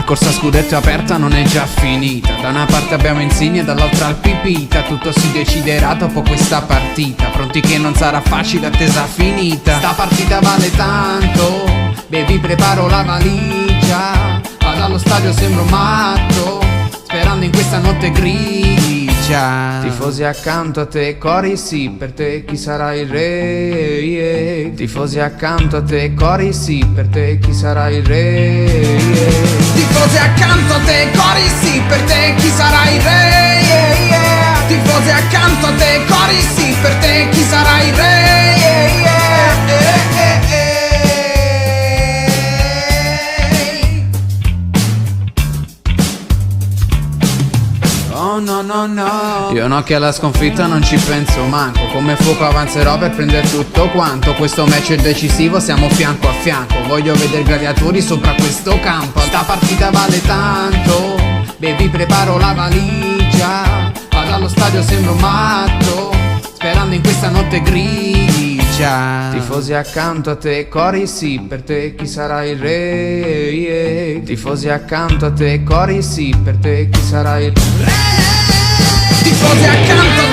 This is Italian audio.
La corsa a scudetto è aperta, non è già finita. Da una parte abbiamo Insigne e dall'altra il Pipita. Tutto si deciderà dopo questa partita. Pronti che non sarà facile, attesa finita. Sta partita vale tanto, baby preparo la valigia. Vado allo stadio sembro matto, sperando in questa notte grigia. Tifosi accanto a te, cori sì, per te chi sarà il re? Tifosi accanto a te, cori sì, per te chi sarà il re? Tifosi accanto a te, cori sì, per te chi sarà il re? Tifosi accanto a te, cori sì, per te chi sarà il re? Oh no no no, io no che alla sconfitta non ci penso manco. Come fuoco avanzerò per prendere tutto quanto. Questo match è decisivo, siamo fianco a fianco. Voglio vedere gladiatori sopra questo campo. Sta partita vale tanto, baby preparo la valigia. Vado allo stadio sembro matto, sperando in questa notte grigia. Tifosi accanto a te, cori sì, per te chi sarà il re? Tifosi accanto a te, cori sì, per te chi sarà il re? Tifosi accanto a te,